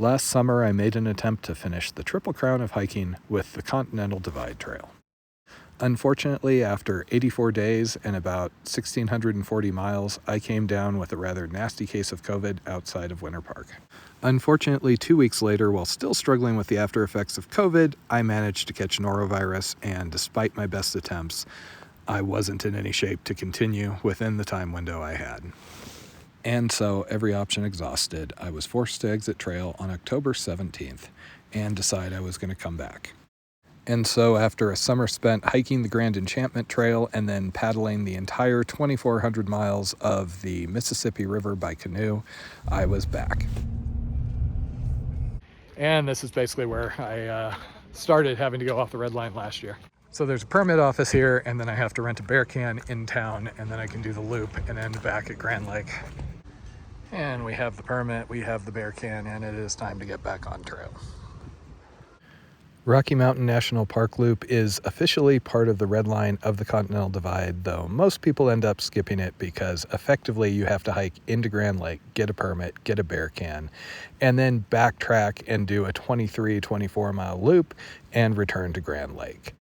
Last summer, I made an attempt to finish the Triple Crown of hiking with the Continental Divide Trail. Unfortunately, after 84 days and about 1,640 miles, I came down with a rather nasty case of COVID outside of Winter Park. Unfortunately, 2 weeks later, while still struggling with the after effects of COVID, I managed to catch norovirus, and despite my best attempts, I wasn't in any shape to continue within the time window I had. And so, every option exhausted, I was forced to exit trail on October 17th and decide I was going to come back. And so, after a summer spent hiking the Grand Enchantment Trail and then paddling the entire 2,400 miles of the Mississippi River by canoe, I was back. And this is basically where I started having to go off the red line last year. So there's a permit office here, and then I have to rent a bear can in town, and then I can do the loop and end back at Grand Lake. And we have the permit, we have the bear can, and it is time to get back on trail. Rocky Mountain National Park Loop is officially part of the red line of the Continental Divide, though most people end up skipping it because effectively you have to hike into Grand Lake, get a permit, get a bear can, and then backtrack and do a 24 mile loop and return to Grand Lake.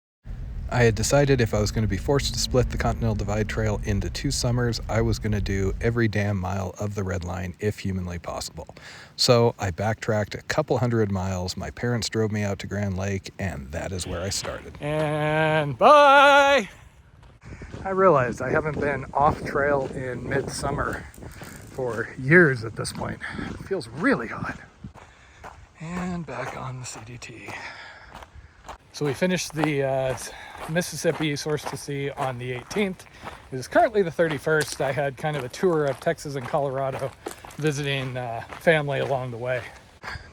I had decided if I was going to be forced to split the Continental Divide Trail into 2 summers, I was going to do every damn mile of the red line if humanly possible. So I backtracked a couple hundred miles. My parents drove me out to Grand Lake, and that is where I started. And bye! I realized I haven't been off trail in midsummer for years at this point. It feels really hot. And back on the CDT. So we finished the Mississippi Source to Sea on the 18th. It is currently the 31st. I had kind of a tour of Texas and Colorado, visiting family along the way.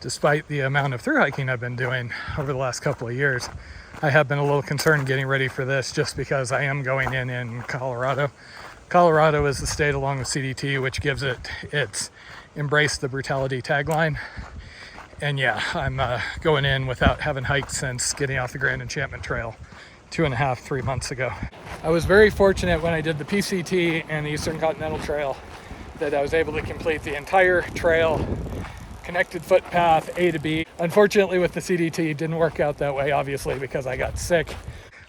Despite the amount of thru hiking I've been doing over the last couple of years, I have been a little concerned getting ready for this just because I am going in Colorado. Colorado is the state along the CDT which gives it its Embrace the Brutality tagline. And yeah, I'm going in without having hiked since getting off the Grand Enchantment Trail 2.5, 3 months ago. I was very fortunate when I did the PCT and the Eastern Continental Trail that I was able to complete the entire trail, connected footpath A to B. Unfortunately with the CDT, it didn't work out that way, obviously, because I got sick.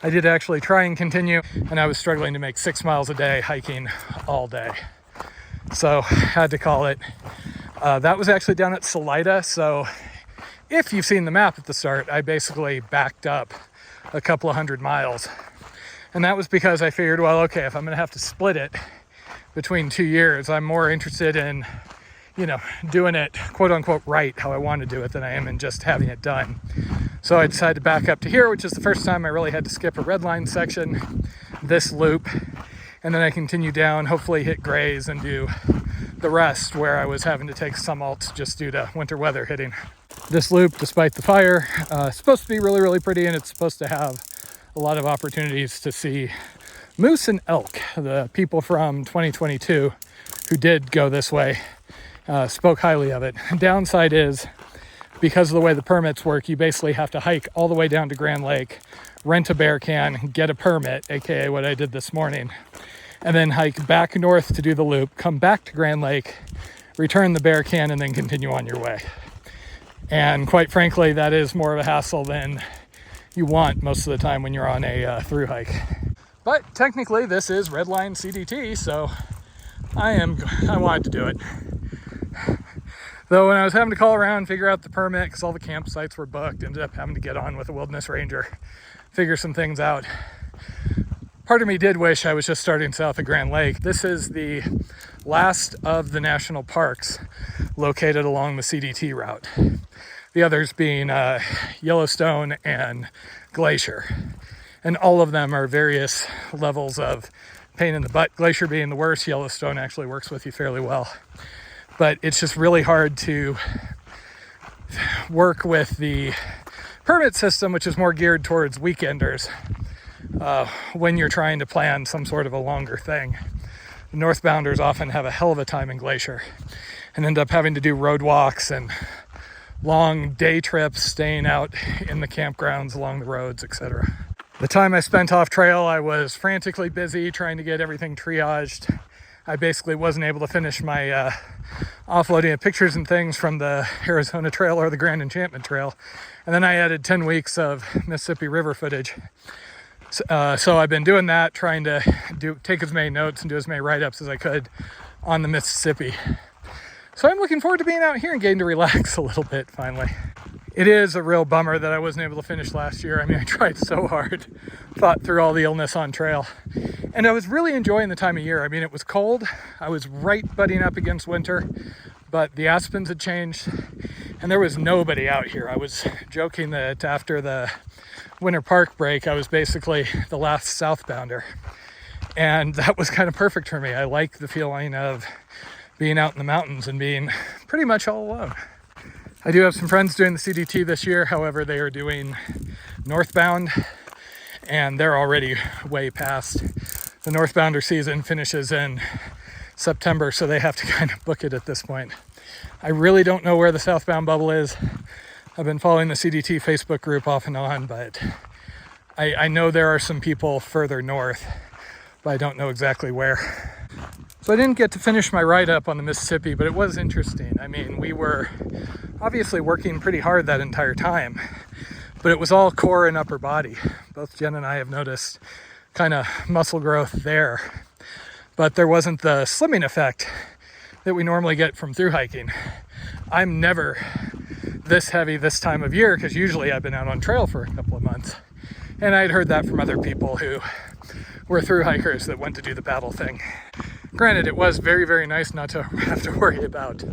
I did actually try and continue, and I was struggling to make 6 miles a day hiking all day. So had to call it. That was actually down at Salida, so if you've seen the map at the start, I basically backed up a couple of 100 miles. And that was because I figured, well, okay, if I'm going to have to split it between 2 years, I'm more interested in, doing it quote unquote right how I want to do it than I am in just having it done. So I decided to back up to here, which is the first time I really had to skip a red line section, this loop, and then I continue down, hopefully hit Grays and do the rest where I was having to take some alts just due to winter weather hitting. This loop, despite the fire, is supposed to be really, really pretty, and it's supposed to have a lot of opportunities to see moose and elk. The people from 2022 who did go this way spoke highly of it. Downside is, because of the way the permits work, you basically have to hike all the way down to Grand Lake, rent a bear can, get a permit, aka what I did this morning, and then hike back north to do the loop, come back to Grand Lake, return the bear can, and then continue on your way. And quite frankly, that is more of a hassle than you want most of the time when you're on a through hike. But technically this is Redline CDT, so I wanted to do it. Though when I was having to call around and figure out the permit, because all the campsites were booked, ended up having to get on with a wilderness ranger, figure some things out. Part of me did wish I was just starting south of Grand Lake. This is the last of the national parks located along the CDT route. The others being Yellowstone and Glacier. And all of them are various levels of pain in the butt. Glacier being the worst, Yellowstone actually works with you fairly well. But it's just really hard to work with the permit system, which is more geared towards weekenders, when you're trying to plan some sort of a longer thing. The northbounders often have a hell of a time in Glacier and end up having to do road walks and long day trips, staying out in the campgrounds along the roads, etc. The time I spent off trail, I was frantically busy trying to get everything triaged, I basically wasn't able to finish my offloading of pictures and things from the Arizona Trail or the Grand Enchantment Trail. And then I added 10 weeks of Mississippi River footage. So I've been doing that, trying to take as many notes and do as many write-ups as I could on the Mississippi. So I'm looking forward to being out here and getting to relax a little bit finally. It is a real bummer that I wasn't able to finish last year. I mean, I tried so hard, fought through all the illness on trail, and I was really enjoying the time of year. I mean, it was cold. I was right butting up against winter, but the aspens had changed and there was nobody out here. I was joking that after the winter park break, I was basically the last southbounder, and that was kind of perfect for me. I like the feeling of being out in the mountains and being pretty much all alone. I do have some friends doing the CDT this year. However, they are doing northbound and they're already way past. The northbounder season finishes in September, so they have to kind of book it at this point. I really don't know where the southbound bubble is. I've been following the CDT Facebook group off and on, but I know there are some people further north, but I don't know exactly where. So I didn't get to finish my write-up on the Mississippi, but it was interesting. I mean, we were obviously working pretty hard that entire time, but it was all core and upper body. Both Jen and I have noticed kind of muscle growth there, but there wasn't the slimming effect that we normally get from through hiking. I'm never this heavy this time of year because usually I've been out on trail for a couple of months, and I'd heard that from other people who were through hikers that went to do the paddle thing. Granted, it was very, very nice not to have to worry about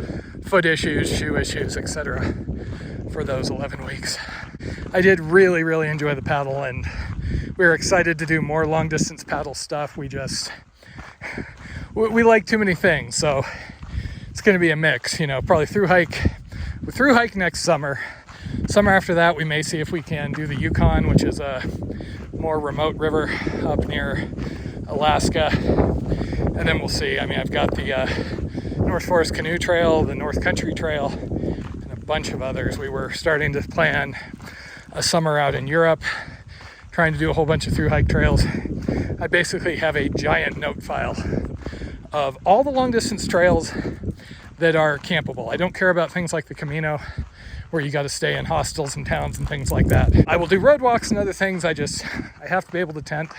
foot issues, shoe issues, etc. for those 11 weeks. I did really, really enjoy the paddle, and we were excited to do more long distance paddle stuff. We like too many things, so it's going to be a mix, probably through hike next summer. Summer after that, we may see if we can do the Yukon, which is a more remote river up near Alaska. And then we'll see. I mean, I've got the North Forest Canoe Trail, the North Country Trail, and a bunch of others. We were starting to plan a summer out in Europe, trying to do a whole bunch of through hike trails. I basically have a giant note file of all the long distance trails that are campable. I don't care about things like the Camino, where you got to stay in hostels and towns and things like that. I will do road walks and other things. I have to be able to tent,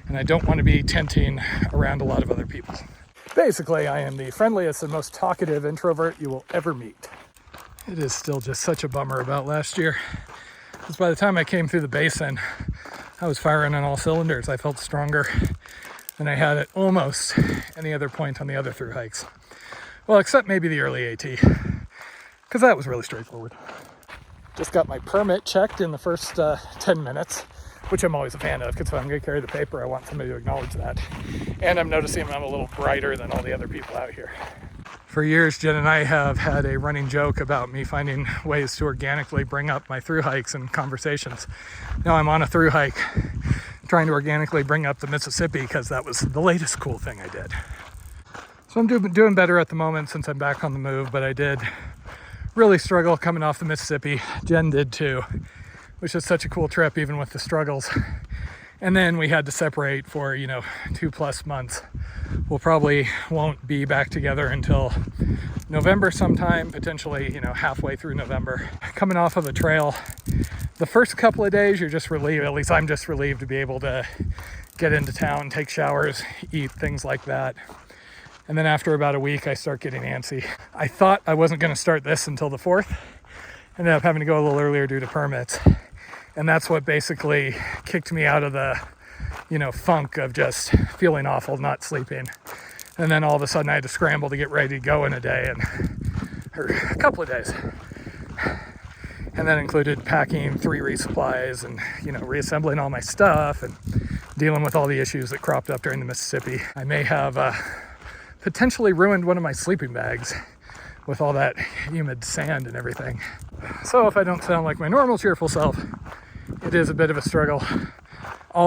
and I don't want to be tenting around a lot of other people. Basically, I am the friendliest and most talkative introvert you will ever meet. It is still just such a bummer about last year, because by the time I came through the basin, I was firing on all cylinders. I felt stronger than I had at almost any other point on the other through hikes. Well, except maybe the early AT, because that was really straightforward. Just got my permit checked in the first 10 minutes, which I'm always a fan of, because if I'm going to carry the paper, I want somebody to acknowledge that. And I'm noticing I'm a little brighter than all the other people out here. For years, Jen and I have had a running joke about me finding ways to organically bring up my through hikes and conversations. Now I'm on a through hike, trying to organically bring up the Mississippi, because that was the latest cool thing I did. So I'm doing better at the moment since I'm back on the move, but I did really struggle coming off the Mississippi. Jen did too, which was such a cool trip, even with the struggles. And then we had to separate for, 2+ months. We'll probably won't be back together until November sometime, potentially, halfway through November. Coming off of a trail, the first couple of days, you're just relieved, at least I'm just relieved to be able to get into town, take showers, eat, things like that. And then after about a week, I start getting antsy. I thought I wasn't going to start this until the 4th. Ended up having to go a little earlier due to permits. And that's what basically kicked me out of the, funk of just feeling awful, not sleeping. And then all of a sudden I had to scramble to get ready to go in or a couple of days. And that included packing 3 resupplies and, reassembling all my stuff and dealing with all the issues that cropped up during the Mississippi. I may have potentially ruined one of my sleeping bags with all that humid sand and everything. So if I don't sound like my normal cheerful self, it is a bit of a struggle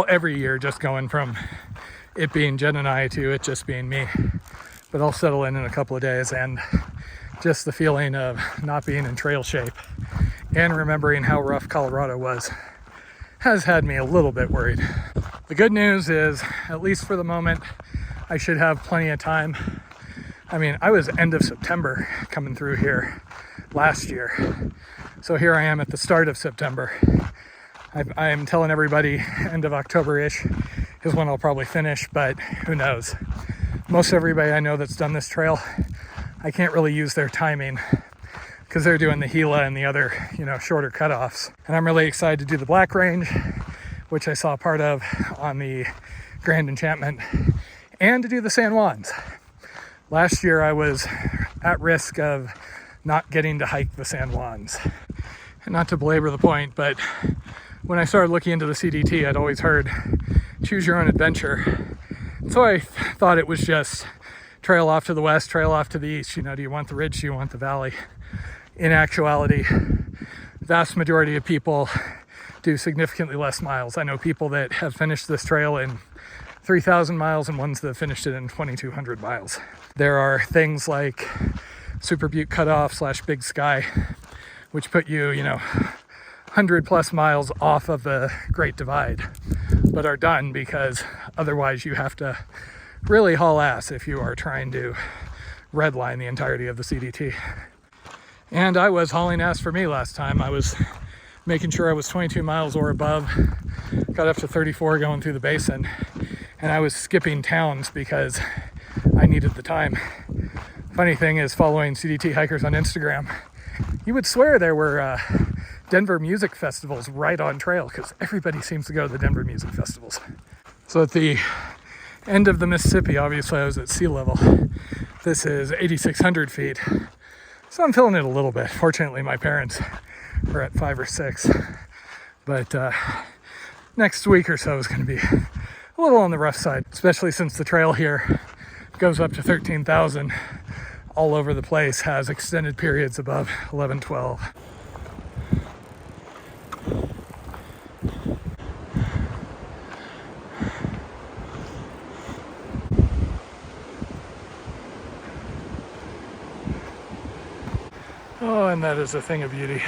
every year, just going from it being Jen and I to it just being me. But I'll settle in a couple of days, and just the feeling of not being in trail shape and remembering how rough Colorado was has had me a little bit worried. The good news is, at least for the moment, I should have plenty of time. I mean, I was end of September coming through here last year. So here I am at the start of September. I am telling everybody end of October-ish is when I'll probably finish, but who knows. Most everybody I know that's done this trail, I can't really use their timing because they're doing the Gila and the other, shorter cutoffs. And I'm really excited to do the Black Range, which I saw part of on the Grand Enchantment, and to do the San Juans. Last year I was at risk of not getting to hike the San Juans. And not to belabor the point, but when I started looking into the CDT, I'd always heard choose your own adventure. So I thought it was just trail off to the west, trail off to the east. Do you want the ridge? Do you want the valley? In actuality, vast majority of people do significantly less miles. I know people that have finished this trail in 3,000 miles and ones that have finished it in 2,200 miles. There are things like Super Butte Cutoff / Big Sky, which put you, 100 plus miles off of the Great Divide, but are done because otherwise you have to really haul ass if you are trying to redline the entirety of the CDT. And I was hauling ass for me last time. I was making sure I was 22 miles or above, got up to 34 going through the basin, and I was skipping towns because I needed the time. Funny thing is, following CDT hikers on Instagram, you would swear there were Denver music festivals right on trail because everybody seems to go to the Denver music festivals. So at the end of the Mississippi, obviously I was at sea level. This is 8,600 feet. So I'm feeling it a little bit. Fortunately, my parents are at 5 or 6. But next week or so is going to be a little on the rough side, especially since the trail here goes up to 13,000 all over the place, has extended periods above 11, 12. Oh, and that is a thing of beauty.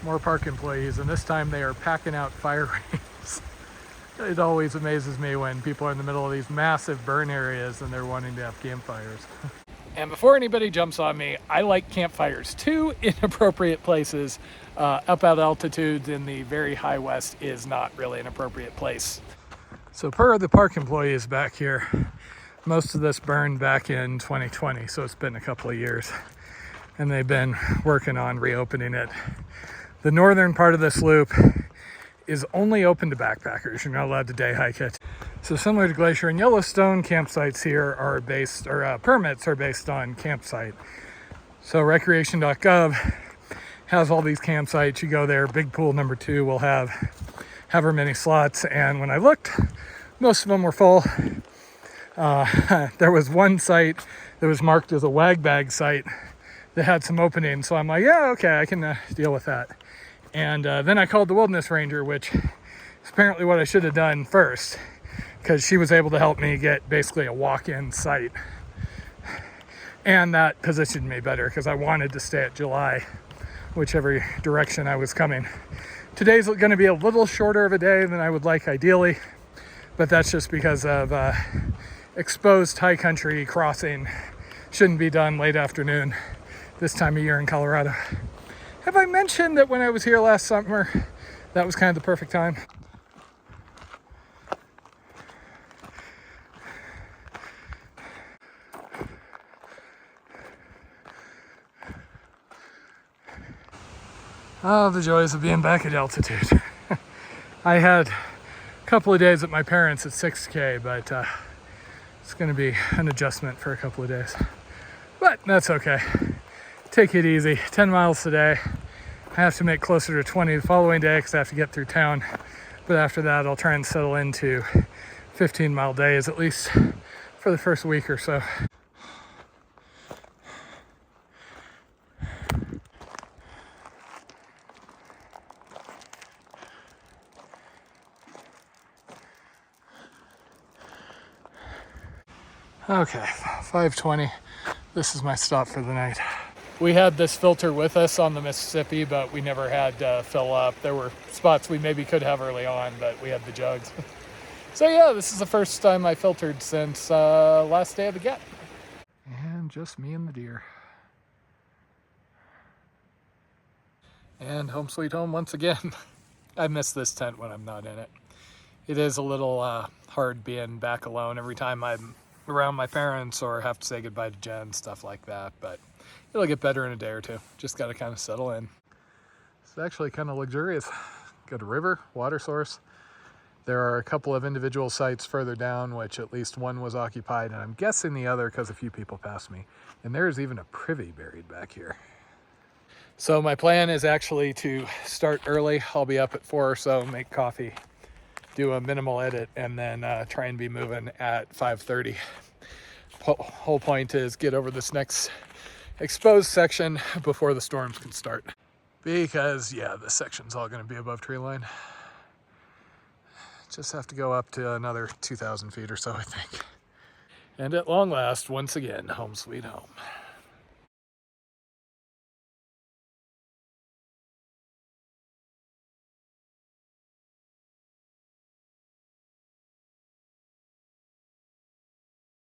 More park employees, and this time they are packing out fire rings. It always amazes me when people are in the middle of these massive burn areas and they're wanting to have campfires. And before anybody jumps on me, I like campfires too in appropriate places. Up at altitudes in the very high west is not really an appropriate place. So per the park employees back here, most of this burned back in 2020, so it's been a couple of years. And they've been working on reopening it. The northern part of this loop is only open to backpackers. You're not allowed to day hike it. So similar to Glacier and Yellowstone, campsites here are based, or permits are based on campsite. So recreation.gov has all these campsites. You go there, big pool number 2 will have however many slots. And when I looked, most of them were full. There was one site that was marked as a wag bag site that had some openings. So I'm like, yeah, okay, I can deal with that. And then I called the wilderness ranger, which is apparently what I should have done first, because she was able to help me get basically a walk-in site. And that positioned me better because I wanted to stay at July, whichever direction I was coming. Today's going to be a little shorter of a day than I would like ideally, but that's just because of exposed high country crossing. Shouldn't be done late afternoon this time of year in Colorado. Have I mentioned that when I was here last summer, that was kind of the perfect time? Oh, the joys of being back at altitude. I had a couple of days at my parents' at 6K, but it's going to be an adjustment for a couple of days. But that's okay. Take it easy. 10 miles today. I have to make closer to 20 the following day because I have to get through town. But after that, I'll try and settle into 15-mile days, at least for the first week or so. Okay, 5:20. This is my stop for the night. We had this filter with us on the Mississippi, but we never had to fill up. There were spots we maybe could have early on, but we had the jugs. So yeah, this is the first time I filtered since last day of the get. And just me and the deer. And home sweet home once again. I miss this tent when I'm not in it. It is a little hard being back alone every time I'm around my parents or have to say goodbye to Jen, stuff like that, but it'll get better in a day or two. Just got to kind of settle in. It's actually kind of luxurious. Got a river, water source. There are a couple of individual sites further down, which at least one was occupied, and I'm guessing the other because a few people passed me. And there's even a privy buried back here. So my plan is actually to start early. I'll be up at 4 or so, make coffee, do a minimal edit, and then try and be moving at 5:30. Whole point is get over this next exposed section before the storms can start. Because yeah, this section's all going to be above tree line. Just have to go up to another 2,000 feet or so, I think. And at long last, once again, home sweet home.